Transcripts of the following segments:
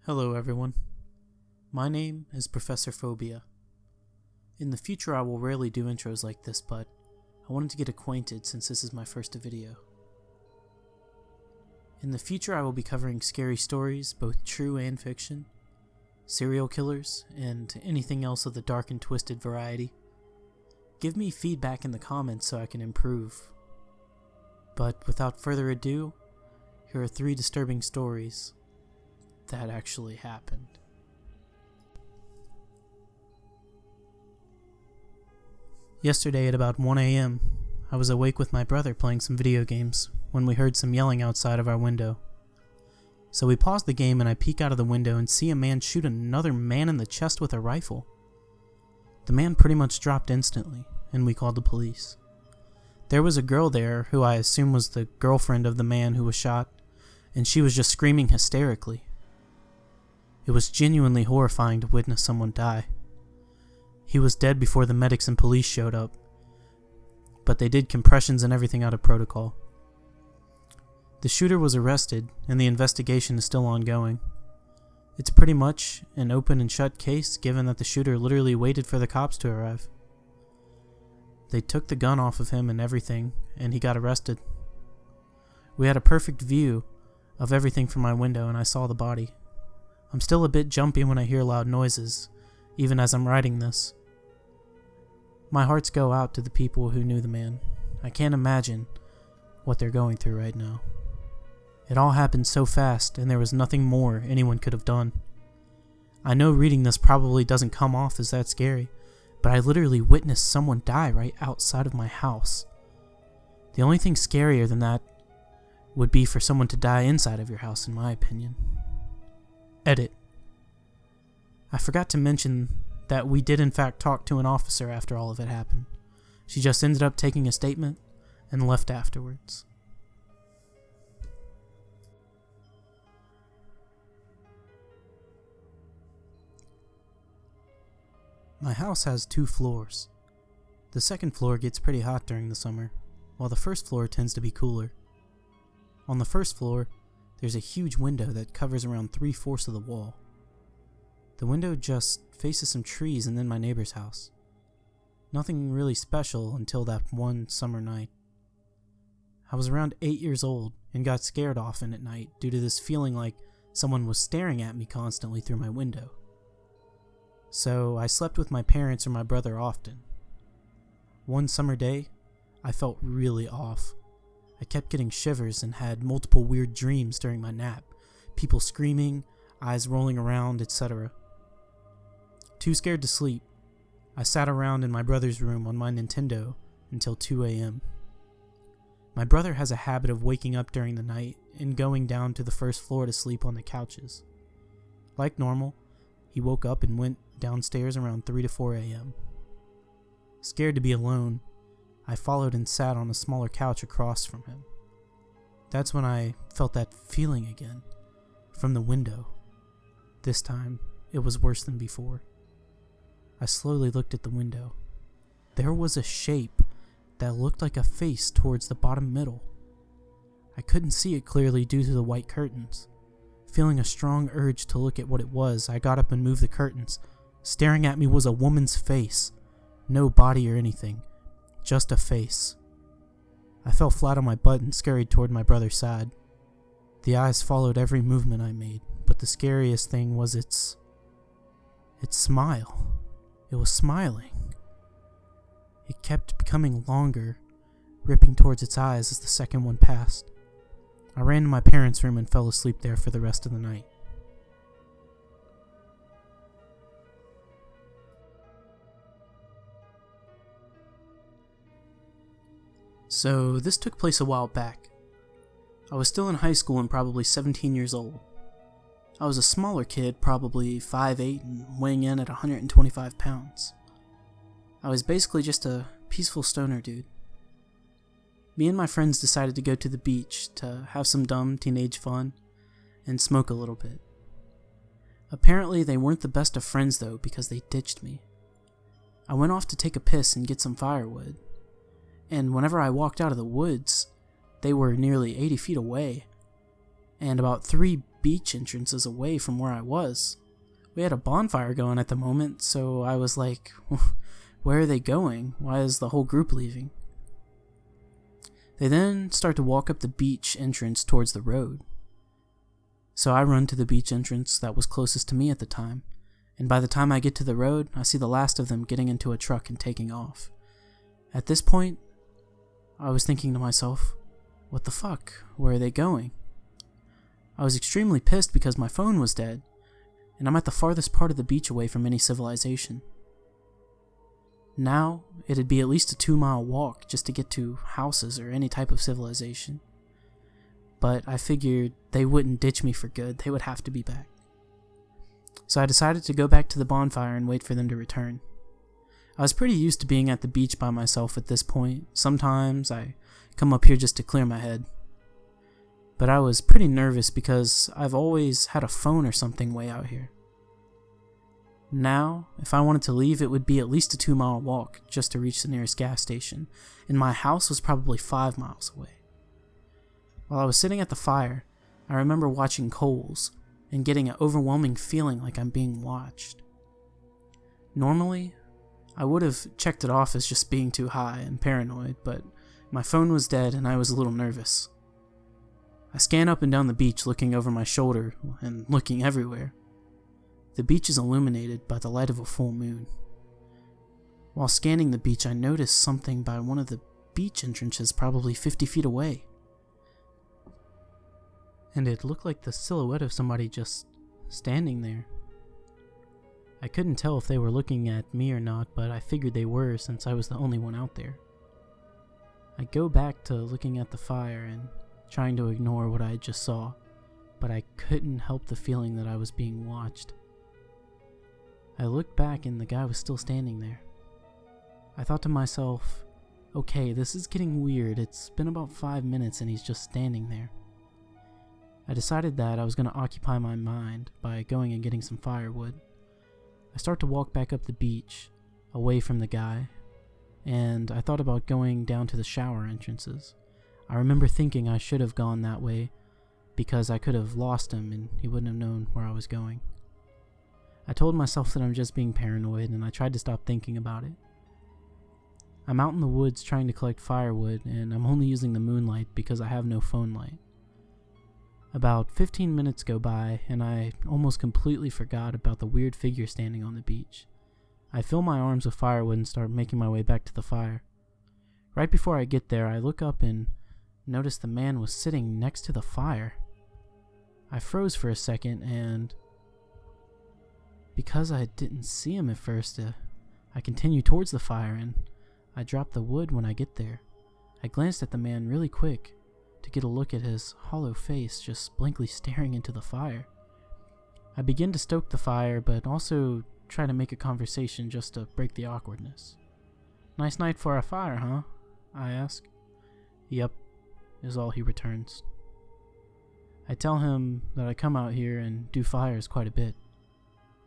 Hello everyone, my name is Professor Phobia. In the future I will rarely do intros like this, but I wanted to get acquainted since this is my first video. In the future I will be covering scary stories, both true and fiction, serial killers, and anything else of the dark and twisted variety. Give me feedback in the comments so I can improve. But without further ado, here are 3 disturbing stories that actually happened. Yesterday at about 1 a.m., I was awake with my brother playing some video games when we heard some yelling outside of our window. So we paused the game and I peek out of the window and see a man shoot another man in the chest with a rifle. The man pretty much dropped instantly, and we called the police. There was a girl there who I assume was the girlfriend of the man who was shot, and she was just screaming hysterically. It was genuinely horrifying to witness someone die. He was dead before the medics and police showed up, but they did compressions and everything out of protocol. The shooter was arrested, and the investigation is still ongoing. It's pretty much an open and shut case given that the shooter literally waited for the cops to arrive. They took the gun off of him and everything, and he got arrested. We had a perfect view of everything from my window, and I saw the body. I'm still a bit jumpy when I hear loud noises, even as I'm writing this. My hearts go out to the people who knew the man. I can't imagine what they're going through right now. It all happened so fast, and there was nothing more anyone could have done. I know reading this probably doesn't come off as that scary, but I literally witnessed someone die right outside of my house. The only thing scarier than that would be for someone to die inside of your house, in my opinion. Edit. I forgot to mention that we did in fact talk to an officer after all of it happened. She just ended up taking a statement and left afterwards. My house has 2 floors. The second floor gets pretty hot during the summer, while the first floor tends to be cooler. On the first floor, there's a huge window that covers around 3/4 of the wall. The window just faces some trees and then my neighbor's house. Nothing really special until that one summer night. I was around 8 years old and got scared often at night due to this feeling like someone was staring at me constantly through my window. So I slept with my parents or my brother often. One summer day, I felt really off. I kept getting shivers and had multiple weird dreams during my nap. People screaming, eyes rolling around, etc. Too scared to sleep, I sat around in my brother's room on my Nintendo until 2 a.m. My brother has a habit of waking up during the night and going down to the first floor to sleep on the couches. Like normal, he woke up and went downstairs around 3 to 4 a.m. Scared to be alone, I followed and sat on a smaller couch across from him. That's when I felt that feeling again, from the window. This time, it was worse than before. I slowly looked at the window. There was a shape that looked like a face towards the bottom middle. I couldn't see it clearly due to the white curtains. Feeling a strong urge to look at what it was, I got up and moved the curtains. Staring at me was a woman's face. No body or anything. Just a face. I fell flat on my butt and scurried toward my brother's side. The eyes followed every movement I made, but the scariest thing was its smile. It was smiling. It kept becoming longer, ripping towards its eyes as the second one passed. I ran to my parents' room and fell asleep there for the rest of the night. So, this took place a while back. I was still in high school and probably 17 years old. I was a smaller kid, probably 5'8" and weighing in at 125 pounds. I was basically just a peaceful stoner dude. Me and my friends decided to go to the beach to have some dumb teenage fun and smoke a little bit. Apparently they weren't the best of friends though because they ditched me. I went off to take a piss and get some firewood. And whenever I walked out of the woods, they were nearly 80 feet away, and about 3 beach entrances away from where I was. We had a bonfire going at the moment, so I was like, where are they going? Why is the whole group leaving? They then start to walk up the beach entrance towards the road. So I run to the beach entrance that was closest to me at the time, and by the time I get to the road, I see the last of them getting into a truck and taking off. At this point, I was thinking to myself, what the fuck? Where are they going? I was extremely pissed because my phone was dead, and I'm at the farthest part of the beach away from any civilization. Now, it'd be at least a 2-mile walk just to get to houses or any type of civilization. But I figured they wouldn't ditch me for good, they would have to be back. So I decided to go back to the bonfire and wait for them to return. I was pretty used to being at the beach by myself at this point. Sometimes I come up here just to clear my head. But I was pretty nervous because I've always had a phone or something way out here. Now, if I wanted to leave, it would be at least a 2-mile walk just to reach the nearest gas station, and my house was probably 5 miles away. While I was sitting at the fire, I remember watching coals and getting an overwhelming feeling like I'm being watched. Normally, I would have checked it off as just being too high and paranoid, but my phone was dead and I was a little nervous. I scan up and down the beach looking over my shoulder and looking everywhere. The beach is illuminated by the light of a full moon. While scanning the beach, I noticed something by one of the beach entrances probably 50 feet away. And it looked like the silhouette of somebody just standing there. I couldn't tell if they were looking at me or not, but I figured they were since I was the only one out there. I go back to looking at the fire and trying to ignore what I just saw, but I couldn't help the feeling that I was being watched. I looked back and the guy was still standing there. I thought to myself, okay, this is getting weird. It's been about 5 minutes and he's just standing there. I decided that I was going to occupy my mind by going and getting some firewood. I start to walk back up the beach, away from the guy, and I thought about going down to the shower entrances. I remember thinking I should have gone that way because I could have lost him and he wouldn't have known where I was going. I told myself that I'm just being paranoid and I tried to stop thinking about it. I'm out in the woods trying to collect firewood and I'm only using the moonlight because I have no phone light. About 15 minutes go by and I almost completely forgot about the weird figure standing on the beach. I fill my arms with firewood and start making my way back to the fire. Right before I get there, I look up and notice the man was sitting next to the fire. I froze for a second and because I didn't see him at first, I continued towards the fire and I drop the wood when I get there. I glanced at the man really quick to get a look at his hollow face just blankly staring into the fire. I begin to stoke the fire, but also try to make a conversation just to break the awkwardness. "Nice night for a fire, huh?" I ask. "Yep," is all he returns. I tell him that I come out here and do fires quite a bit.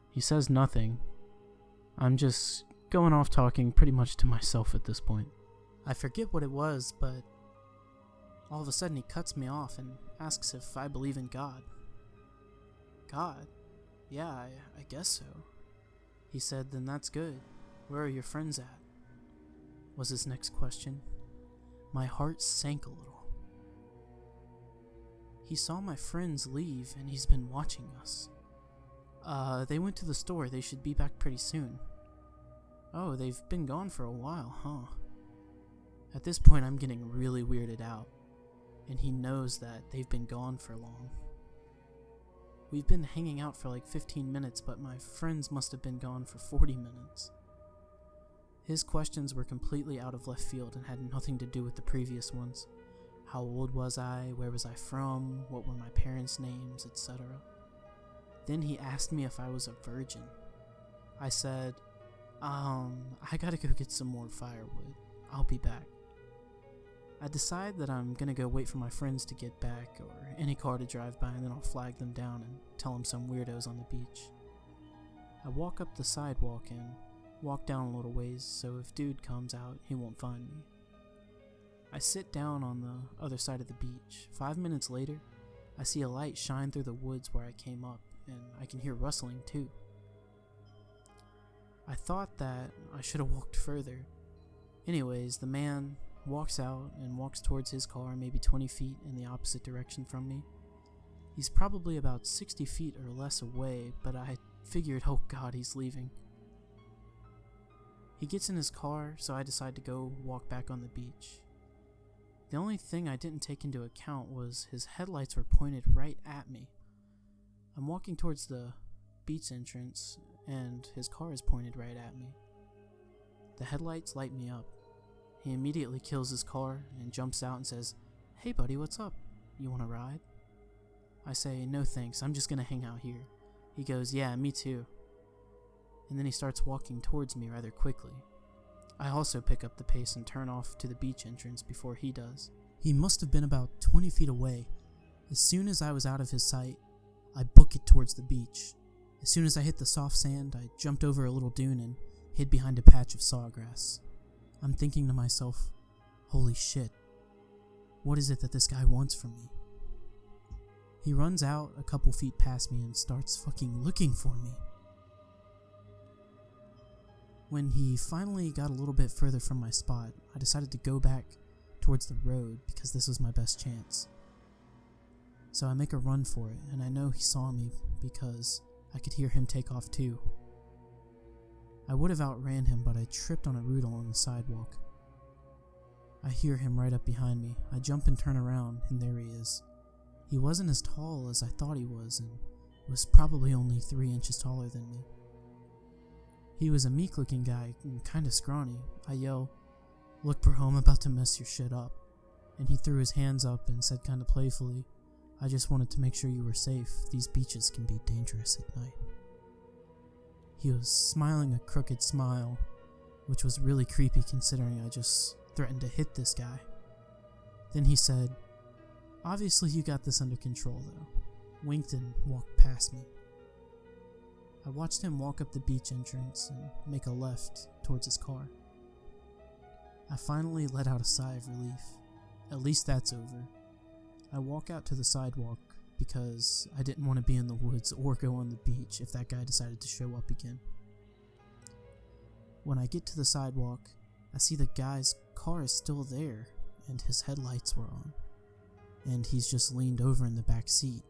He says nothing. I'm just going off talking pretty much to myself at this point. I forget what it was, but all of a sudden he cuts me off and asks if I believe in God. "God? Yeah, I guess so." He said, "Then that's good. Where are your friends at?" was his next question. My heart sank a little. He saw my friends leave and he's been watching us. They went to the store. They should be back pretty soon." "Oh, they've been gone for a while, huh?" At this point, I'm getting really weirded out, and he knows that they've been gone for long. We've been hanging out for like 15 minutes, but my friends must have been gone for 40 minutes. His questions were completely out of left field and had nothing to do with the previous ones. How old was I? Where was I from? What were my parents' names, etc. Then he asked me if I was a virgin. I said, I gotta go get some more firewood. I'll be back. I decide that I'm gonna go wait for my friends to get back or any car to drive by, and then I'll flag them down and tell them some weirdos on the beach. I walk up the sidewalk and walk down a little ways so if dude comes out, he won't find me. I sit down on the other side of the beach. 5 minutes later, I see a light shine through the woods where I came up, and I can hear rustling too. I thought that I should have walked further. Anyways, the man walks out and walks towards his car maybe 20 feet in the opposite direction from me. He's probably about 60 feet or less away, but I figured, oh god, he's leaving. He gets in his car, so I decide to go walk back on the beach. The only thing I didn't take into account was his headlights were pointed right at me. I'm walking towards the beach entrance, and his car is pointed right at me. The headlights light me up. He immediately kills his car and jumps out and says, "Hey buddy, what's up? You want to ride?" I say, "No thanks, I'm just gonna hang out here." He goes, "Yeah, me too." And then he starts walking towards me rather quickly. I also pick up the pace and turn off to the beach entrance before he does. He must have been about 20 feet away. As soon as I was out of his sight, I book it towards the beach. As soon as I hit the soft sand, I jumped over a little dune and hid behind a patch of sawgrass. I'm thinking to myself, holy shit, what is it that this guy wants from me? He runs out a couple feet past me and starts fucking looking for me. When he finally got a little bit further from my spot, I decided to go back towards the road because this was my best chance. So I make a run for it, and I know he saw me because I could hear him take off too. I would have outran him, but I tripped on a root along the sidewalk. I hear him right up behind me. I jump and turn around, and there he is. He wasn't as tall as I thought he was, and was probably only 3 inches taller than me. He was a meek-looking guy and kinda scrawny. I yell, "Look bro, I'm about to mess your shit up." And he threw his hands up and said kinda playfully, "I just wanted to make sure you were safe. These beaches can be dangerous at night." He was smiling a crooked smile, which was really creepy considering I just threatened to hit this guy. Then he said, "Obviously you got this under control though," winked and walked past me. I watched him walk up the beach entrance and make a left towards his car. I finally let out a sigh of relief. At least that's over. I walk out to the sidewalk because I didn't want to be in the woods or go on the beach if that guy decided to show up again. When I get to the sidewalk, I see the guy's car is still there and his headlights were on. And he's just leaned over in the back seat.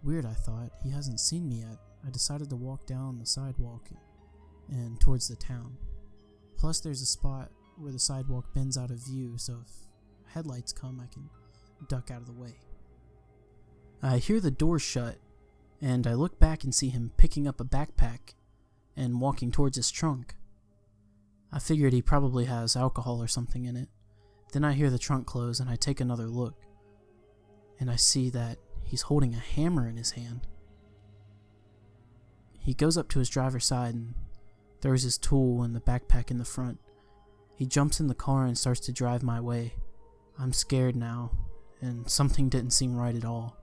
Weird, I thought. He hasn't seen me yet. I decided to walk down the sidewalk and towards the town. Plus there's a spot where the sidewalk bends out of view, so if headlights come, I can duck out of the way. I hear the door shut, and I look back and see him picking up a backpack and walking towards his trunk. I figured he probably has alcohol or something in it. Then I hear the trunk close and I take another look, and I see that he's holding a hammer in his hand. He goes up to his driver's side and throws his tool and the backpack in the front. He jumps in the car and starts to drive my way. I'm scared now, and something didn't seem right at all.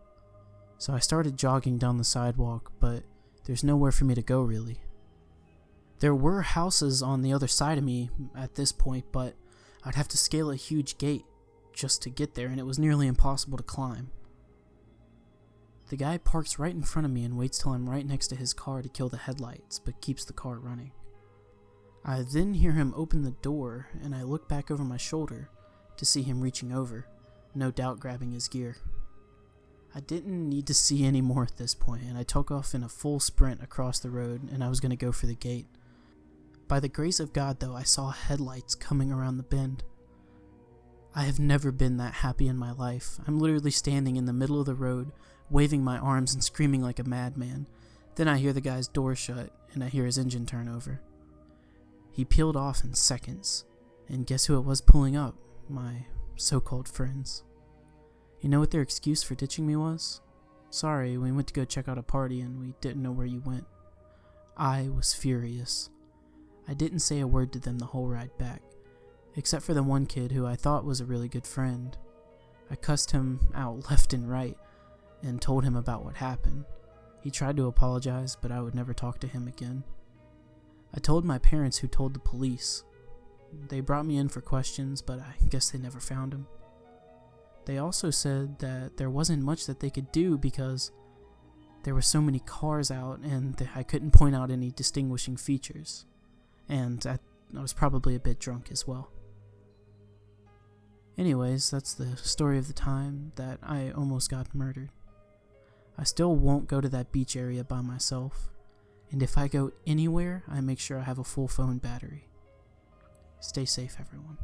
So I started jogging down the sidewalk, but there's nowhere for me to go really. There were houses on the other side of me at this point, but I'd have to scale a huge gate just to get there, and it was nearly impossible to climb. The guy parks right in front of me and waits till I'm right next to his car to kill the headlights, but keeps the car running. I then hear him open the door, and I look back over my shoulder to see him reaching over, no doubt grabbing his gear. I didn't need to see any more at this point, and I took off in a full sprint across the road, and I was going to go for the gate. By the grace of God, though, I saw headlights coming around the bend. I have never been that happy in my life. I'm literally standing in the middle of the road, waving my arms and screaming like a madman. Then I hear the guy's door shut, and I hear his engine turn over. He peeled off in seconds, and guess who it was pulling up? My so-called friends. You know what their excuse for ditching me was? "Sorry, we went to go check out a party and we didn't know where you went." I was furious. I didn't say a word to them the whole ride back, except for the one kid who I thought was a really good friend. I cussed him out left and right and told him about what happened. He tried to apologize, but I would never talk to him again. I told my parents, who told the police. They brought me in for questions, but I guess they never found him. They also said that there wasn't much that they could do because there were so many cars out and I couldn't point out any distinguishing features. And I was probably a bit drunk as well. Anyways, that's the story of the time that I almost got murdered. I still won't go to that beach area by myself, and if I go anywhere, I make sure I have a full phone battery. Stay safe, everyone.